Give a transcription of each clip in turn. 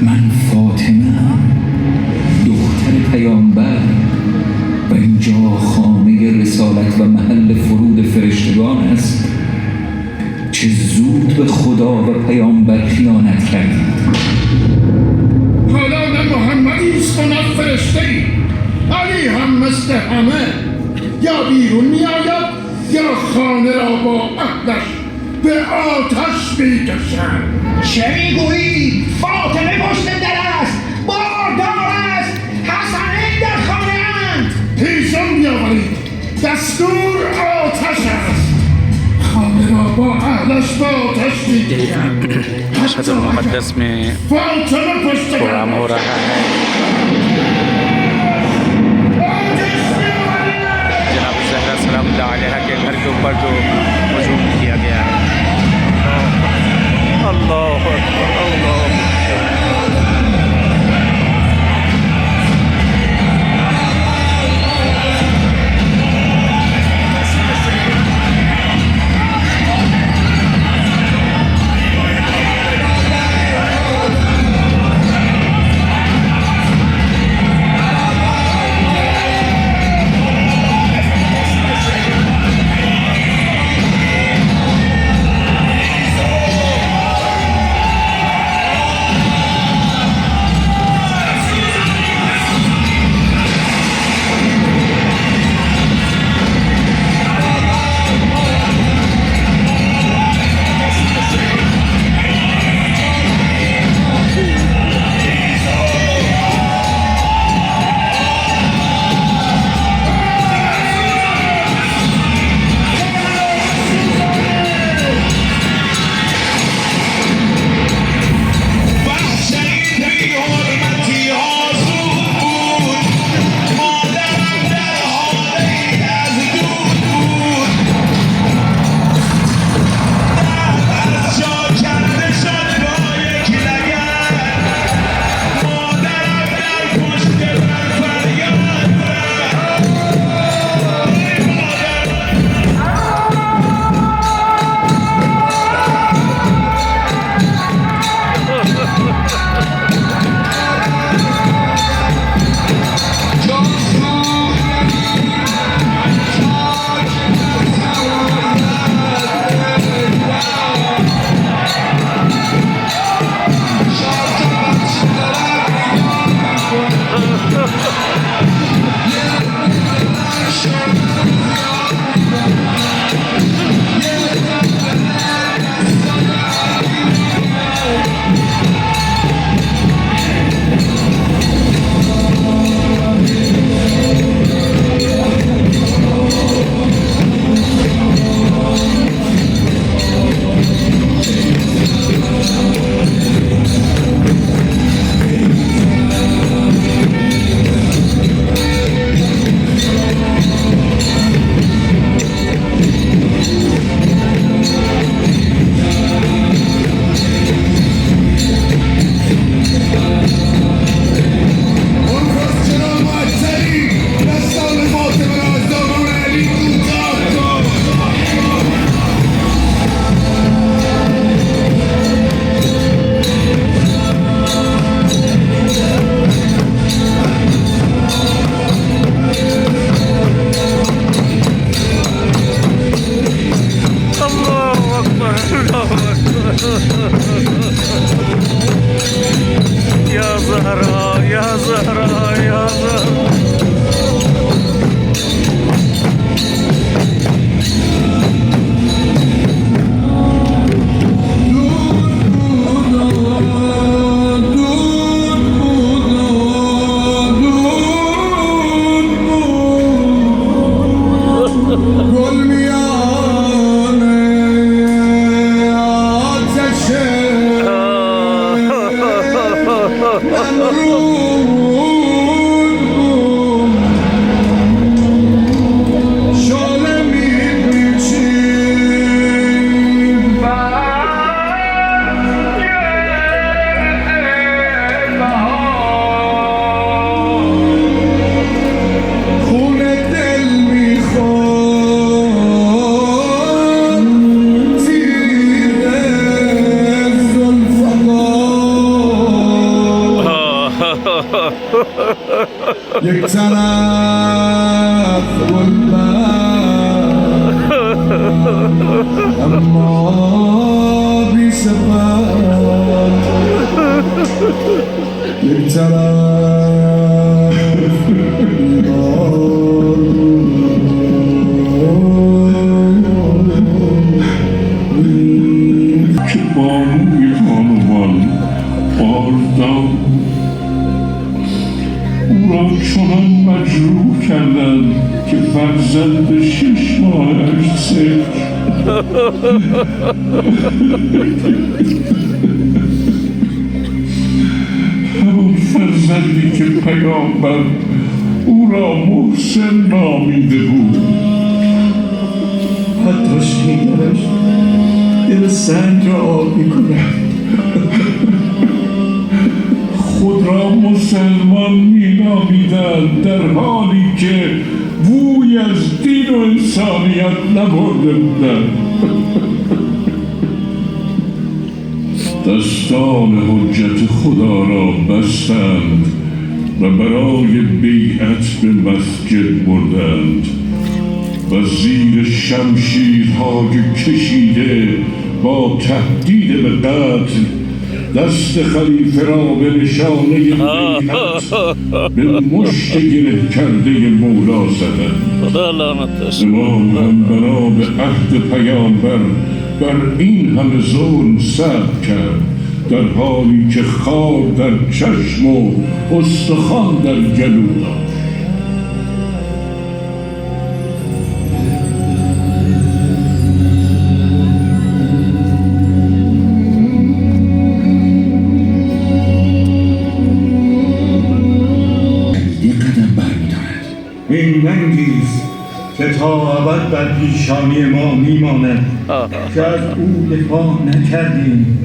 من فاطمه دختر پیامبر و اینجا خانه رسالت و محل فرود فرشتگان است. چه زود به خدا و پیامبر خیانت کردید. حالا نه محمدی است و نه فرشته‌ای. علی هم مثل همه یا بیرون میآید یا خانه را با اهلش به آتش میکشند. چه میگویی؟ فاطمه پشت در است، باردار است، حسنین در خانه اند. هیزم بیاورید، دستور آتش است. خانه را با اهلش با آتش میکشند. मशहद मुक़द्दस में فاطمه پشت در प्रोग्राम हो रहा है। जनाब ज़हरा सलामुल्लाह अलैहा के घर के ऊपर जो हजूम किया गया है। अल्लाह अकबर, अल्लाह یک طرف گلبرگ اما بی سپر، یک طرف که بانوی بانوان باردان او را چنان مجروح کردند که فرزند 6 ماهش سفر. همون فرزندی که پیامبر او را محسن نامیده بود. حتی شنیدنش دل سنگ را آب می‌کند. خود را مسلمان می‌نامیدند در حالی که بوی از دین و انسانیت نبرده بودند. دستان حجت خدا را بستند و برای بیعت به مسجد بردند و زیر شمشیرهای کشیده با تهدید به قتل دست خلیفه را به نشانه بیعت به مشت گره کرده مولا زدند. خدا لعنتش. امام هم بنا به عهد پیامبر بر این همه ظلم صبر کرد، در حالی که خار در چشم و استخوان در گلو داشت. این ننگیست که تا ابد بر پیشانی ما میماند که از او دفاع نکردیم.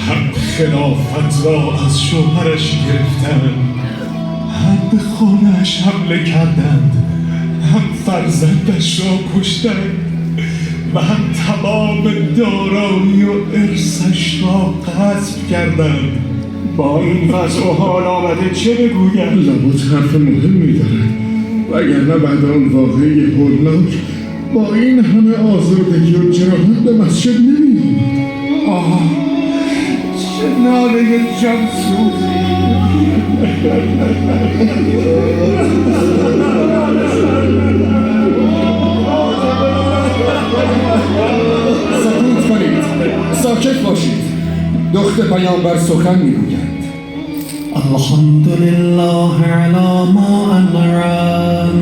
هم خلافت را از شوهرش گرفتند، هم به خانه‌اش حمله کردند، هم فرزندش را کشتند و هم تمام دارایی و ارثش را غصب کردند. با این وضع و حال آمده چه بگویم؟ لابد حرف مهمی دارد، وگرنه بعد آن واقعه هولناک با این همه آزردگی و جراحت به مسجد نمی‌آمد. آه، چه ناله جانسوزی! سکوت کنید، ساکت باشید. دخت پیامبر سخن میگوید. الحمد لله على ما أنعم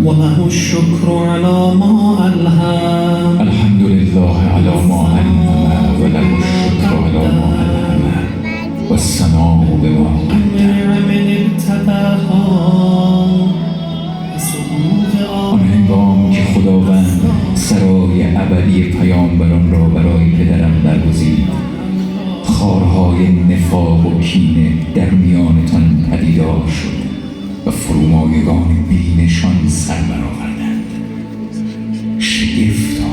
وله الشكر على ما ألهم. الحمد لله على ما أنعم وله الشكر على ما أنعم والثناء بما النعم ابتداها بسرور آن هنگام که خداوند سرای ابدی پیامبران را برای پدرم برگزید، خارهای نفاق و کینه در میانتان پدیدار شد و فرومایگان بینشان سر برآوردند. شگفتا،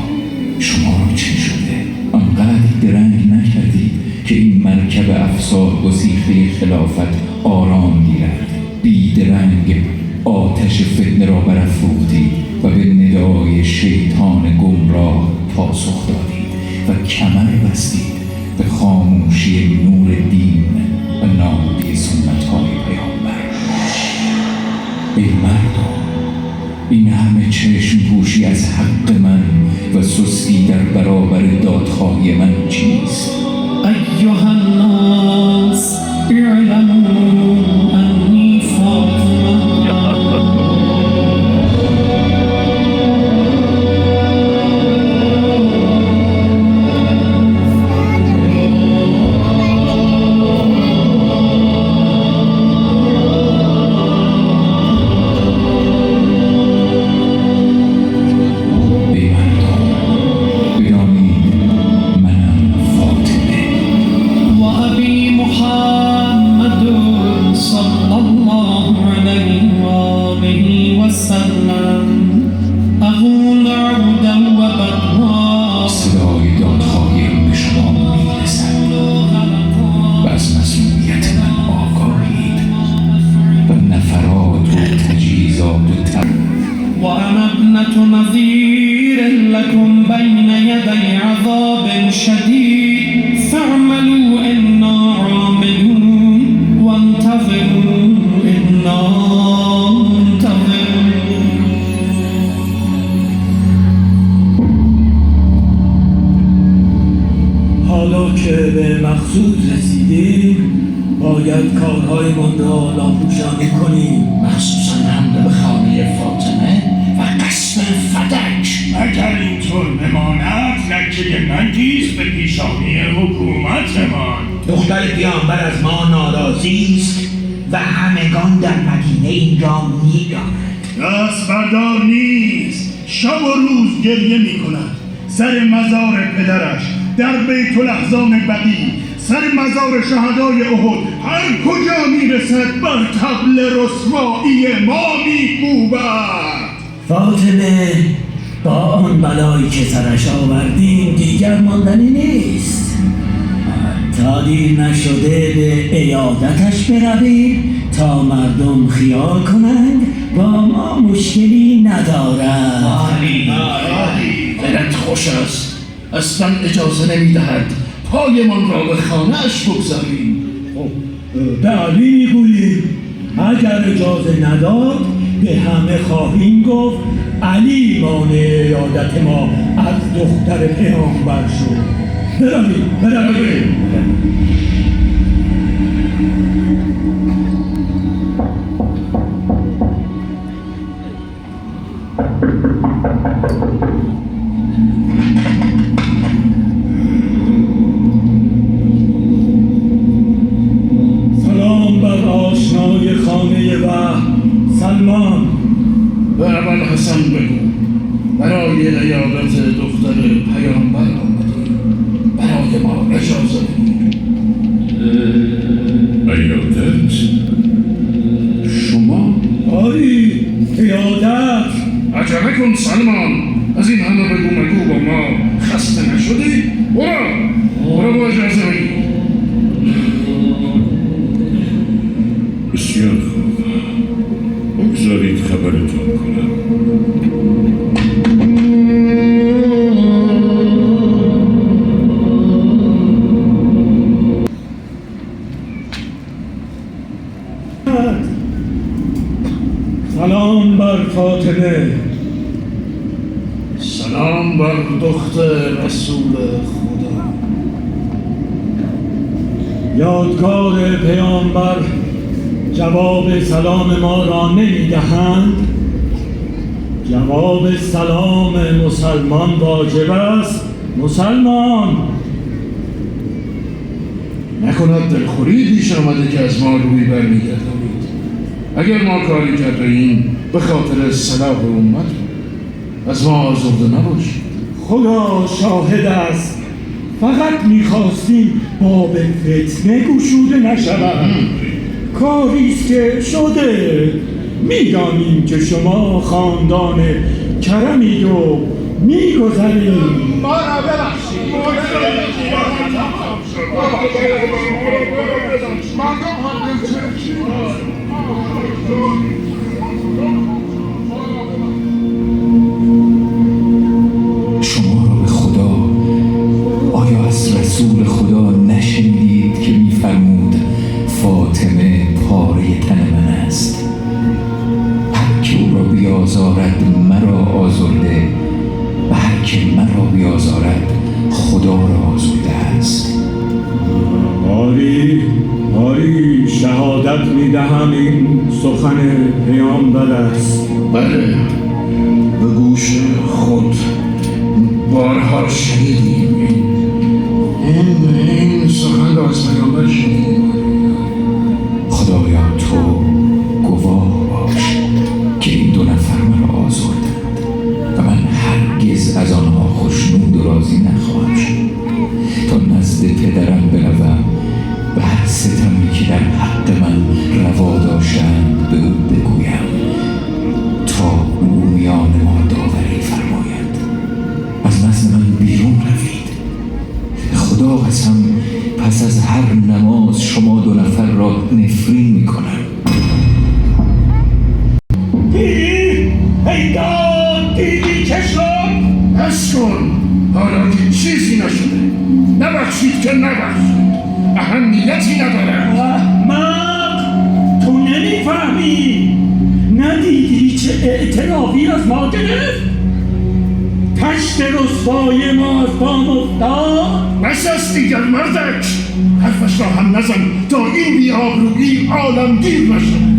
شما را چه شده؟ آنقدر درنگ نکردید که این مرکب افسار گسیخته خلافت آرام گیرد. بیدرنگ آتش فتنه را برافروختید و به ندای شیطان گمراه پاسخ دادید و کمر بستید به خاموشی نور دین و نابودی سنت‌های پیامبر. ای مردم، این همه چشم پوشی از حق من و سستی در برابر دادخواهی من چیست؟ أيها الناس اعلموا أني فاطمة ای مردم، بدانید منم رحمة نظير لكم بين يدي عذاب شديد فاعملوا إنا عاملون وانتظروا إنا منتظرون. حالا که به مقصود رسیدیم باید کارهایمان را لاپوشانی کنیم، مخصوصا حمله به خانه فاطمه و قصد فدک. اگر اینطور بماند لکه ننگیست به پیشانی حکومتمان. دختر پیامبر از ما ناراضی است و همگان در مدینه این را می‌دانند. دست بردار نیست، شب و روز گریه می کند. سر مزار پدرش در بیت الاحزان بقیع، سر مزار شهدای احد، هر کجا می رسد بر طبل رسوایی ما می کوبد. فاطمه با آن بلایی که سرش آوردیم دیگر ماندنی نیست. تا دیر نشده به عیادتش برویم تا مردم خیال کنند با ما مشکلی ندارد. دلت خوش است، اصلا اجازه نمیدهد پایمان را به خانه‌اش بگذاریم. به علی میگوییم اگر اجازه نداد به همه خواهیم گفت علی مانع عیادت ما از دختر پیامبر شد. برویم. سلام بر آشنای خانه و سلمان. به ابوالحسن بگو برای عیادت دختر پیامبر آمدیم، برای ما اجازه بدید. عیادت؟ شما؟ آری عیادت. عجله کن سلمان، از این همه بگو مگو با ما خسته نشدی؟ برو با اجازه بگید. بسیار خوب، بگذارید خبرتون کنم. سلام بر فاطمه. سلام بر دختر رسول خدا. یادگار پیامبر جواب سلام ما را نمی‌دهند. جواب سلام مسلمان واجب است. مسلمان نکند دلخوری پیش آمده که از ما روی برمیگردانید. اگر ما کاری کرده ایم به خاطر صلاح امت بود، از ما آزرده نباشید. خدا شاهد است، فقط می‌خواستیم باب فتنه گشوده نشود. کاریست که شده. می‌دانیم که شما خاندان کرمید و می‌گذرید. ما را ببخشید. شما را به خدا، آیا از رسول خدا نشنیدید که می‌فرمود فاطمه پاره تن من است؟ هر که او را بیازارد مرا آزرده و هر که مرا بیازارد خدا را آزرده است. آری شهادت می‌دهم این سخن پیامبر است. بله، به گوش خود بارها شنیدیم. این سخن را از پیامبر شنیدیم. خدایا تو گواه باش که این دو نفر مرا آزردند و من هرگز از آنها خوشنود و راضی نخواهم شد تا نزد پدرم بروم و هر ستمی که در حق من روا داشتند به او بگویم تا او میان ما داوری فرماید. از نزد من بیرون روید. خدا قسم پس از هر نماز شما دو نفر را نفرین میکنم. ای داد اهمیتی ندارد. احمق، تو نمیفهمی؟ ندیدی چه اعترافی از ما گرفت؟ تشت رسوای ما از پام افتاد. بس است دیگر مردک، حرفش را هم نزن تا این بی‌آبرویی عالمگیر نشود.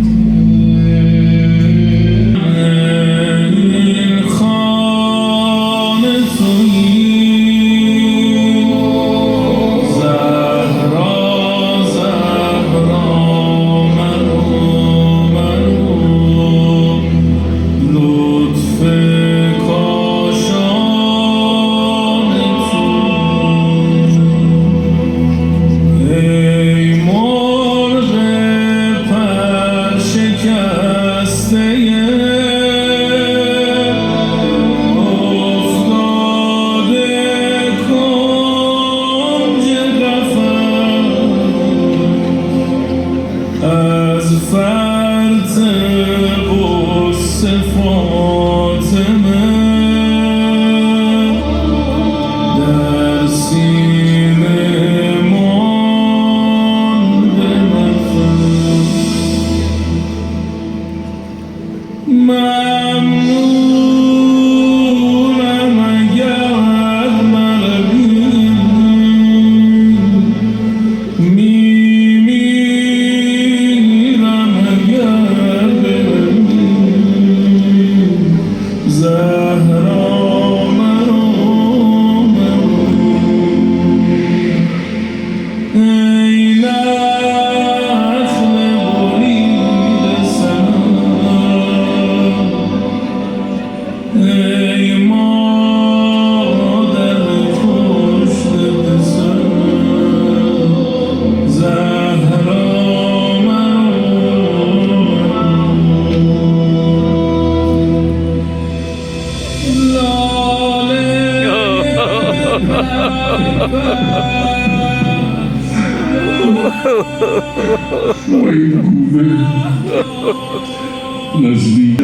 نزدیک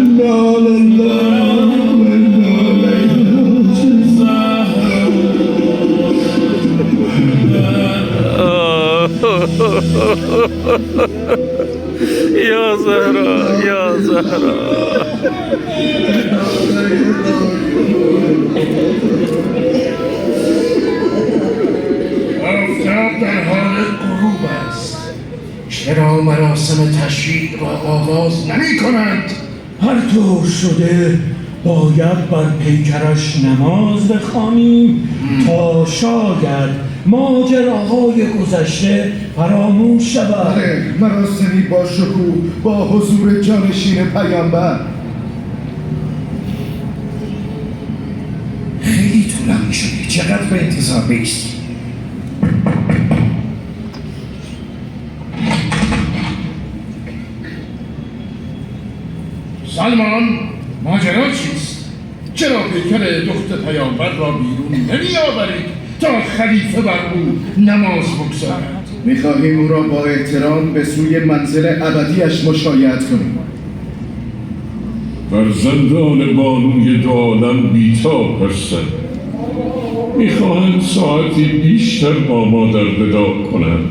یا زهرا، یا زهرا. آفتاب در حال غروب است. چرا مراسم تشییع را آغاز نمی کنند؟ هر طور شده باید بر پیکرش نماز بخوانیم تا شاید ماجراهای گذشته فراموش شود. مراسمی با شکوه با حضور جانشین پیامبر. خیلی طولانی شده، چقدر به انتظار بیستی؟ سلمان، ماجرا چیست؟ چرا پیکر دخت پیامبر را بیرون نمی آورید تا خلیفه بر او نماز بگذارد؟ می‌خواهیم او را با احترام به سوی منزل ابدیش مشایعت کنیم. فرزندان بانوی دو عالم بی‌تاب هستند. می‌خواهند ساعتی بیشتر با مادر ودا کنند.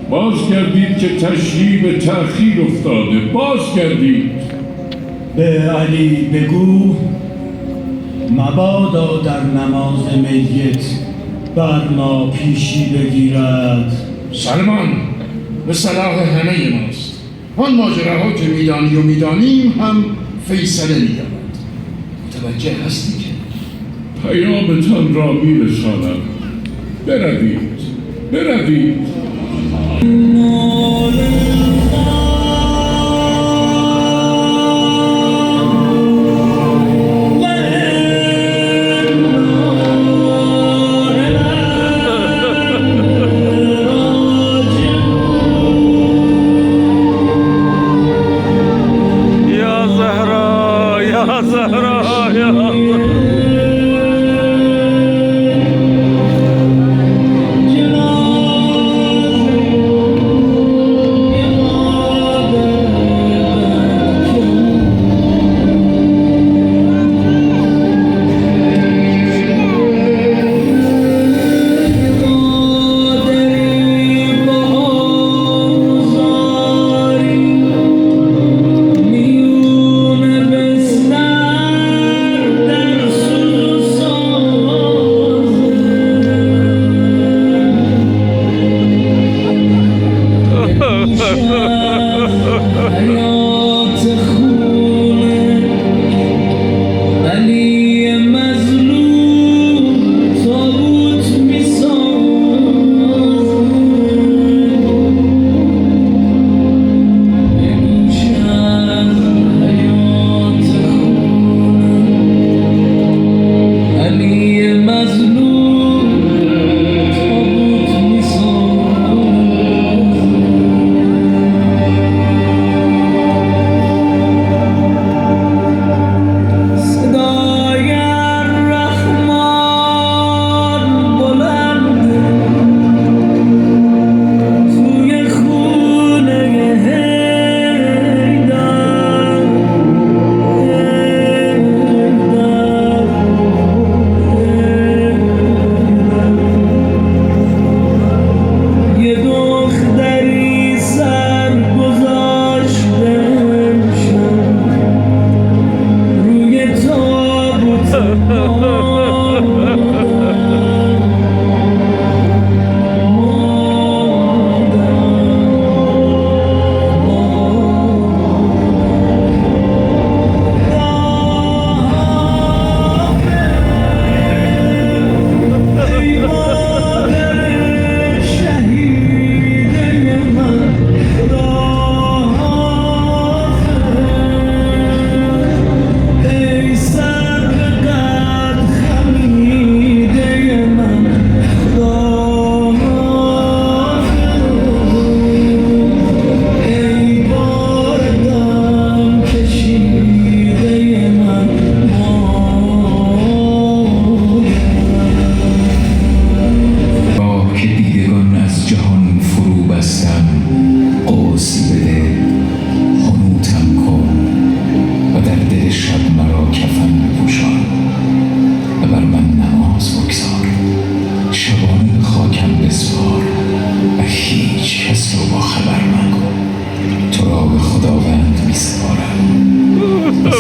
بازگردید که تشریع به تأخیر افتاده. بازگردید. به علی بگو مبادا در نماز میت بر ما پیشی بگیرد. سلمان، به صلاح همه ماست. آن ماجراها که میدانیم هم فیصله می‌یابد. متوجه هستی که پیامتان را میرسانم. بروید.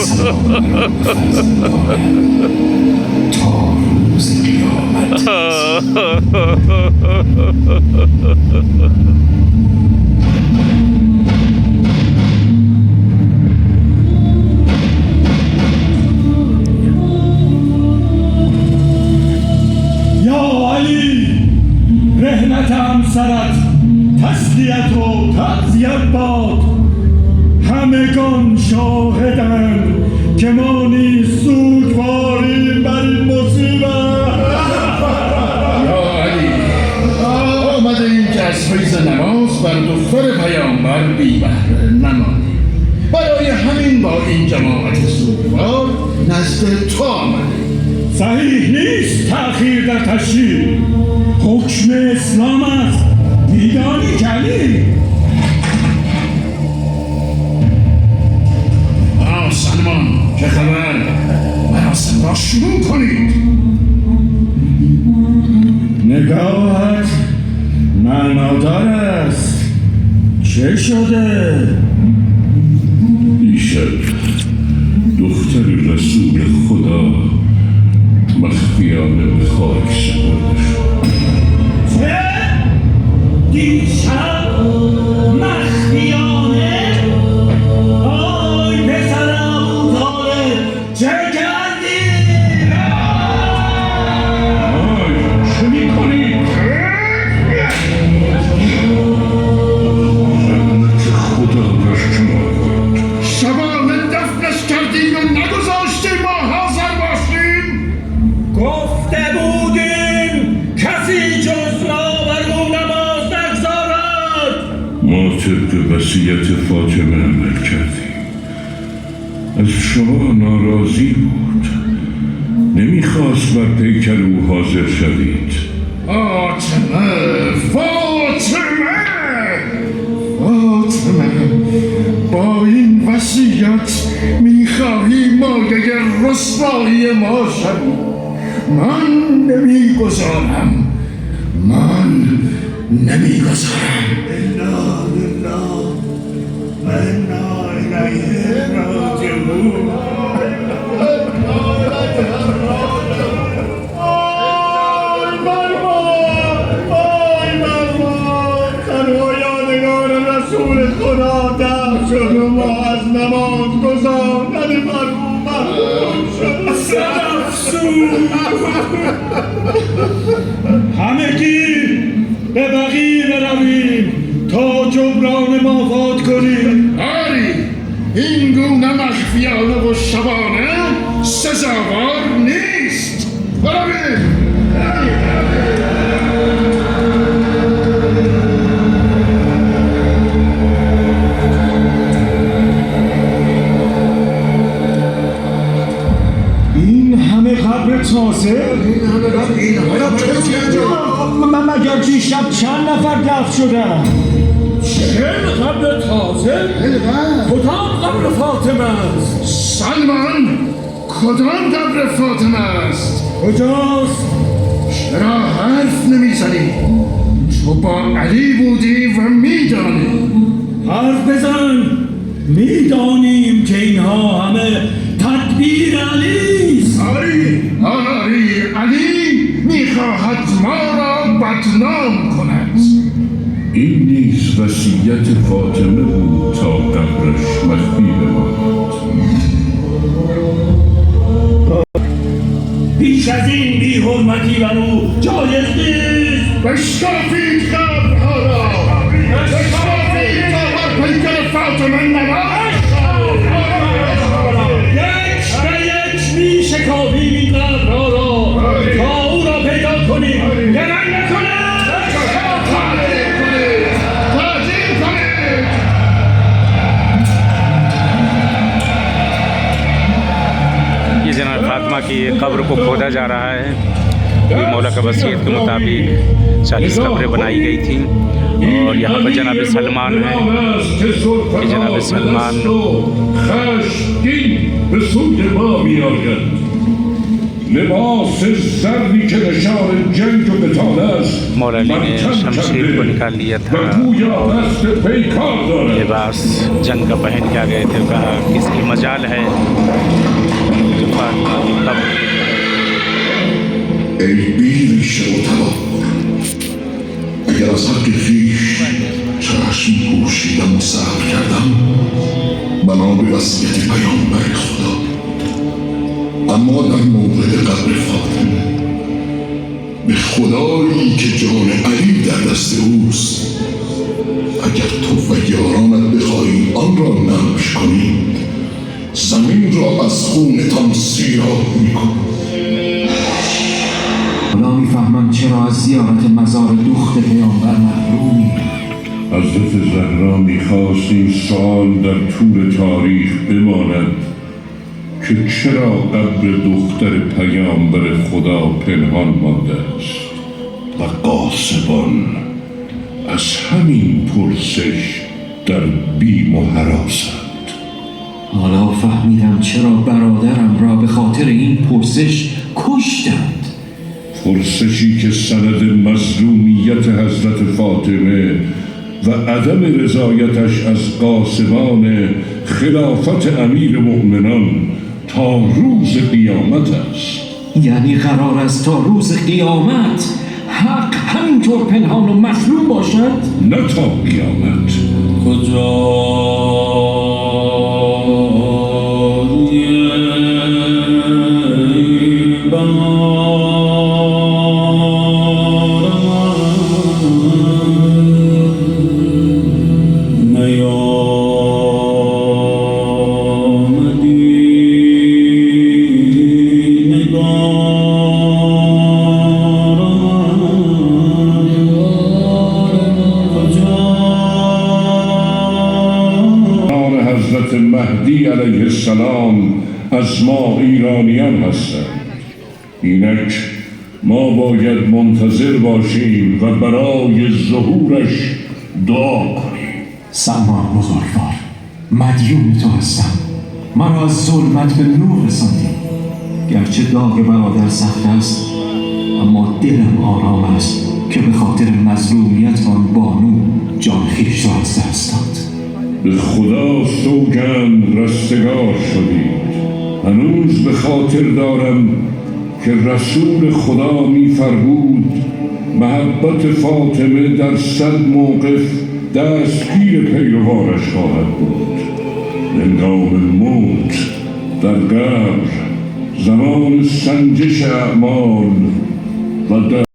سلام مرا به فضل دارد تا روز قیامت. یا علی، رحمت همسرت تسلیت و تعزیت باد. همگان شاهدند که ما نیز سوگواریم بر این مصیبت. یا علی، آمده این که از فیض نماز بر دختر پیامبر بی بهره نمانیم. برای همین با این جماعت سوگوار نزد تو آمده. صحیح نیست تأخیر در تشریع. حکم اسلام است، میدانی کلی. سلمان، چه خبر؟ مراسم را شروع کنید. نگاهت معنادار است. چه شده؟ دیشب دختر رسول خدا مخفیانه به خاک سپرده شد. چه؟ دیشب مخفیانه؟ آی پسرم طالب، چه کردی؟ آی، چه میکنی؟ لعنت خدا بر شما باد. شبانه دفنش کردی و نگذاشتی ما حاضر باشیم؟ گفته بودیم کسی جز ما بر او نماز نگذارد. ما طبق وصیت فاطمه عمل کردیم. از شما ناراضی بود، نمیخواست بر پیکر او حاضر شوید. فاطمه با این وصیت میخواهی مایه رسوایی ما شوی. من نمیگذارم. رسول خدا در شد و ما از نماز گذاردن مرحوم شد. همگی به بقیع برویم تا جبران مافات کنیم. آری، این گونه مخفیانه و شبانه سزاوار نیست. برویم. قبر تازه؟ مگر دیشب چند نفر دفن شدن؟ چه قبر تازه؟ کدام قبر فاطمه است؟ سلمان، کدام قبر فاطمه است؟ کجاست؟ چرا حرف نمیزنی؟ تو با علی بودی و میدانی. حرف بزن. میدانیم که اینها همه تدبیر علیست. آری، علی میخواهد ما را بدنام کند. این نیز وصیت فاطمه بود تا قبرش مخفی بماند. بیش از این بی حرمتی بر او جایز نیست. بشکافید قبرها را. بشکافید تا بر پیکر فاطمه نماز. یک به یک می شکافیم این قبرها را تا او را پیدا کنیم. درنگ نکنه. ये जनाब फातिमा की कब्र को खोदा जा रहा है। ये मौला का वसीयत के मुताबिक 40 कब्रें बनाई गई थी और यहाँ पर जनाब सलमान है। ये जनाब सलमान خشمگین به سوی ما میآید. لباس زردی که نشان جنگ و قتال است मौला अली ने शमशीर को निकाल लिया था و گویا دست پیکار دارد. लिबास जंग का पहन के आ गए थे कहा किसकी मजाल है जो फातिमा की कब्र ای بیریش متبار، اگر از حق خویش چشم پوشیدم و صبر کردم بنا به وصیت پیامبر خدا، اما در مورد قبر فاطمه به خدایی که جان علی در دست اوست، اگر تو و یارانت بخواهید آن را نبش کنید زمین را از خونتان سیراب می‌کنم. حالا میفهمم چرا از زیارت مزار دختر پیامبر محرومی. حضرت زهرا میخواست این سوال در طول تاریخ بماند که چرا قبر دختر پیامبر خدا پنهان مانده است و غاصبان از همین پرسش در بیم و هراسند. حالا فهمیدم چرا برادرم را به خاطر این پرسش کشتند. پرسشی که سند مظلومیت حضرت فاطمه و عدم رضایتش از غاصبان خلافت امیر مؤمنان تا روز قیامت است. یعنی قرار است تا روز قیامت حق همینطور پنهان و مظلوم باشد؟ نه تا قیامت. مهدی علیه السلام از ما ایرانیان هستند. اینک ما باید منتظر باشیم و برای ظهورش دعا کنیم. سلمان بزرگوار، مدیون تو هستم. مرا از ظلمت به نور رساندی. گرچه داغ برادر سخت است اما دلم آرام است که به خاطر مظلومیت آن بانو جان خویش را از دست داد. به خدا سوگند رستگار شدید. هنوز به خاطر دارم که رسول خدا می‌فرمود محبت فاطمه در 100 موقف دستگیر پیروانش خواهد بود. هنگام موت در قبر، زمان سنجش اعمال و در